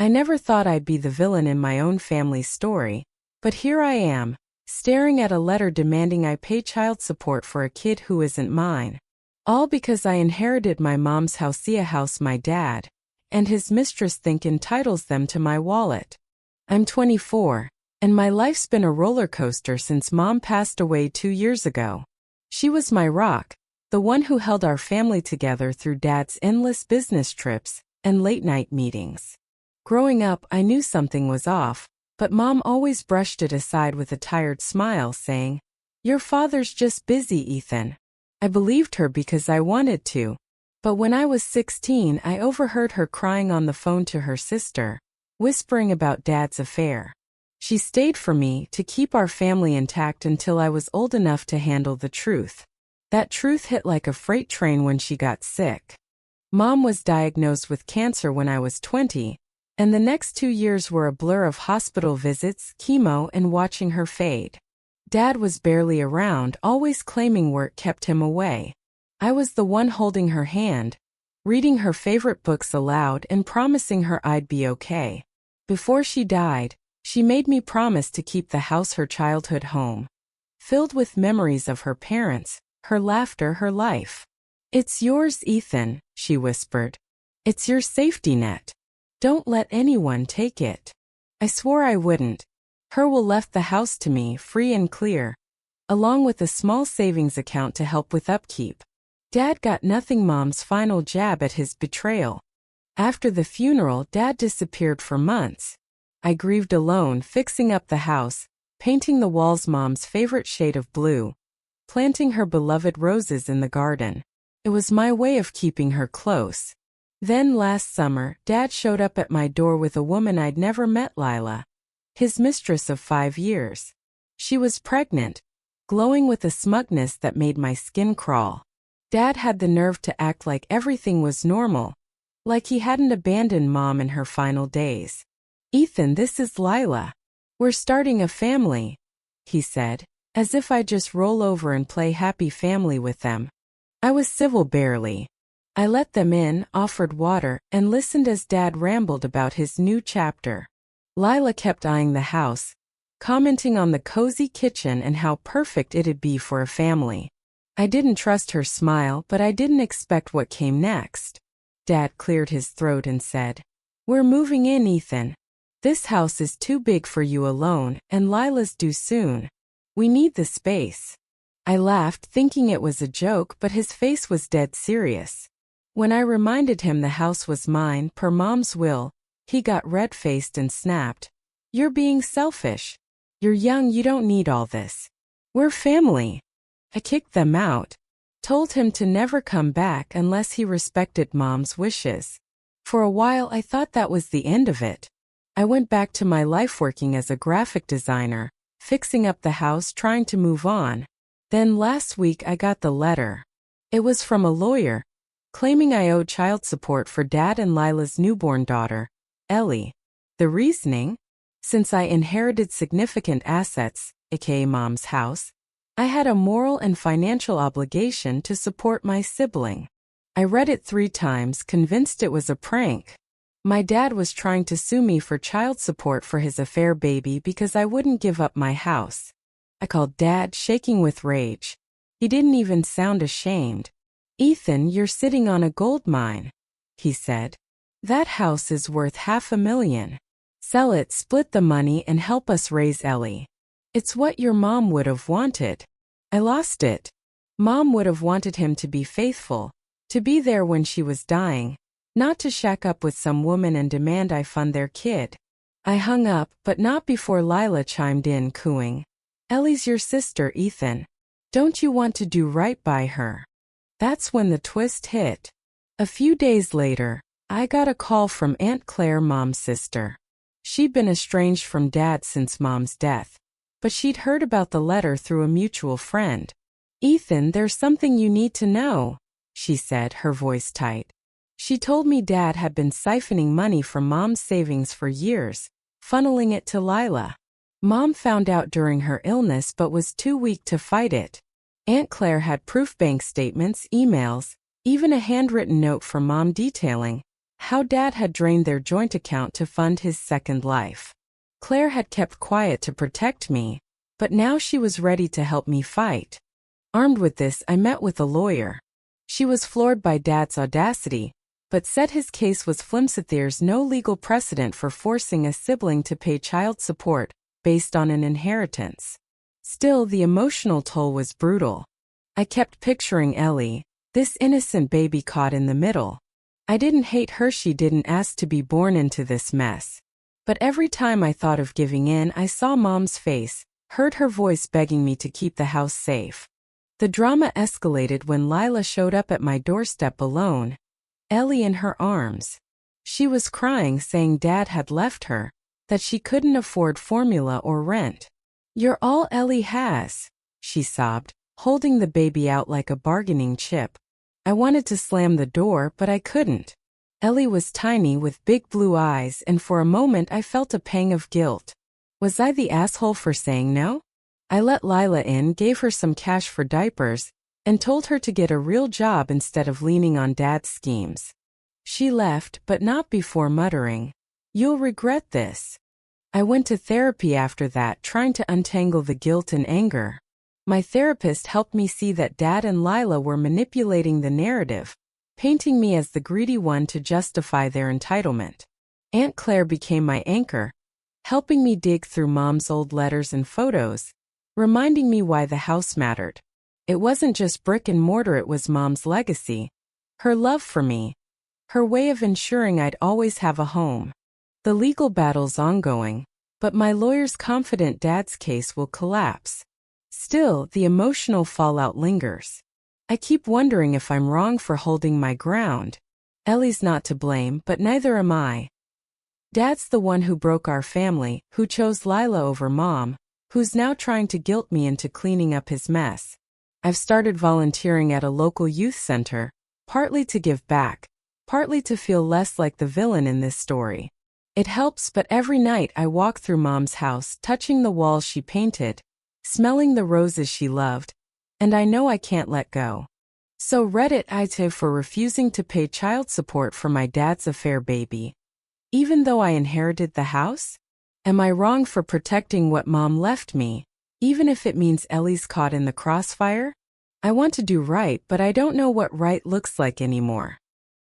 I never thought I'd be the villain in my own family's story, but here I am, staring at a letter demanding I pay child support for a kid who isn't mine. All because I inherited my mom's house, a house my dad and his mistress think entitles them to my wallet. I'm 24, and my life's been a roller coaster since Mom passed away 2 years ago. She was my rock, the one who held our family together through Dad's endless business trips and late-night meetings. Growing up, I knew something was off, but Mom always brushed it aside with a tired smile, saying, "Your father's just busy, Ethan." I believed her because I wanted to. But when I was 16, I overheard her crying on the phone to her sister, whispering about Dad's affair. She stayed for me to keep our family intact until I was old enough to handle the truth. That truth hit like a freight train when she got sick. Mom was diagnosed with cancer when I was 20, and the next 2 years were a blur of hospital visits, chemo, and watching her fade. Dad was barely around, always claiming work kept him away. I was the one holding her hand, reading her favorite books aloud and promising her I'd be okay. Before she died, she made me promise to keep the house, her childhood home, filled with memories of her parents, her laughter, her life. "It's yours, Ethan," she whispered. "It's your safety net. Don't let anyone take it." I swore I wouldn't. Her will left the house to me free and clear, along with a small savings account to help with upkeep. Dad got nothing. Mom's final jab at his betrayal. After the funeral, Dad disappeared for months. I grieved alone, fixing up the house, painting the walls Mom's favorite shade of blue, planting her beloved roses in the garden. It was my way of keeping her close. Then last summer, Dad showed up at my door with a woman I'd never met, Lila, his mistress of 5 years. She was pregnant, glowing with a smugness that made my skin crawl. Dad had the nerve to act like everything was normal, like he hadn't abandoned Mom in her final days. "Ethan, this is Lila. We're starting a family," he said, as if I'd just roll over and play happy family with them. I was civil barely. I let them in, offered water, and listened as Dad rambled about his new chapter. Lila kept eyeing the house, commenting on the cozy kitchen and how perfect it'd be for a family. I didn't trust her smile, but I didn't expect what came next. Dad cleared his throat and said, "We're moving in, Ethan. This house is too big for you alone, and Lila's due soon. We need the space." I laughed, thinking it was a joke, but his face was dead serious. When I reminded him the house was mine, per Mom's will, he got red-faced and snapped, "You're being selfish. You're young, you don't need all this. We're family." I kicked them out, told him to never come back unless he respected Mom's wishes. For a while I thought that was the end of it. I went back to my life working as a graphic designer, fixing up the house, trying to move on. Then last week I got the letter. It was from a lawyer, claiming I owed child support for Dad and Lila's newborn daughter, Ellie. The reasoning? Since I inherited significant assets, aka Mom's house, I had a moral and financial obligation to support my sibling. I read it 3 times, convinced it was a prank. My dad was trying to sue me for child support for his affair baby because I wouldn't give up my house. I called Dad, shaking with rage. He didn't even sound ashamed. "Ethan, you're sitting on a gold mine," he said. "That house is worth $500,000. Sell it, split the money, and help us raise Ellie. It's what your mom would have wanted." I lost it. Mom would have wanted him to be faithful, to be there when she was dying, not to shack up with some woman and demand I fund their kid. I hung up, but not before Lila chimed in, cooing, "Ellie's your sister, Ethan. Don't you want to do right by her?" That's when the twist hit. A few days later, I got a call from Aunt Claire, Mom's sister. She'd been estranged from Dad since Mom's death, but she'd heard about the letter through a mutual friend. "Ethan, there's something you need to know," she said, her voice tight. She told me Dad had been siphoning money from Mom's savings for years, funneling it to Lila. Mom found out during her illness but was too weak to fight it. Aunt Claire had proof, bank statements, emails, even a handwritten note from Mom detailing how Dad had drained their joint account to fund his second life. Claire had kept quiet to protect me, but now she was ready to help me fight. Armed with this, I met with a lawyer. She was floored by Dad's audacity, but said his case was flimsy. There's no legal precedent for forcing a sibling to pay child support based on an inheritance. Still, the emotional toll was brutal. I kept picturing Ellie, this innocent baby caught in the middle. I didn't hate her, she didn't ask to be born into this mess. But every time I thought of giving in, I saw Mom's face, heard her voice begging me to keep the house safe. The drama escalated when Lila showed up at my doorstep alone, Ellie in her arms. She was crying, saying Dad had left her, that she couldn't afford formula or rent. "You're all Ellie has," she sobbed, holding the baby out like a bargaining chip. I wanted to slam the door, but I couldn't. Ellie was tiny with big blue eyes, and for a moment I felt a pang of guilt. Was I the asshole for saying no? I let Lila in, gave her some cash for diapers, and told her to get a real job instead of leaning on Dad's schemes. She left, but not before muttering, "You'll regret this." I went to therapy after that, trying to untangle the guilt and anger. My therapist helped me see that Dad and Lila were manipulating the narrative, painting me as the greedy one to justify their entitlement. Aunt Claire became my anchor, helping me dig through Mom's old letters and photos, reminding me why the house mattered. It wasn't just brick and mortar, it was Mom's legacy, her love for me, her way of ensuring I'd always have a home. The legal battle's ongoing, but my lawyer's confident Dad's case will collapse. Still, the emotional fallout lingers. I keep wondering if I'm wrong for holding my ground. Ellie's not to blame, but neither am I. Dad's the one who broke our family, who chose Lila over Mom, who's now trying to guilt me into cleaning up his mess. I've started volunteering at a local youth center, partly to give back, partly to feel less like the villain in this story. It helps, but every night I walk through Mom's house, touching the walls she painted, smelling the roses she loved, and I know I can't let go. So Reddit IT for refusing to pay child support for my dad's affair baby. Even though I inherited the house? Am I wrong for protecting what Mom left me, even if it means Ellie's caught in the crossfire? I want to do right, but I don't know what right looks like anymore.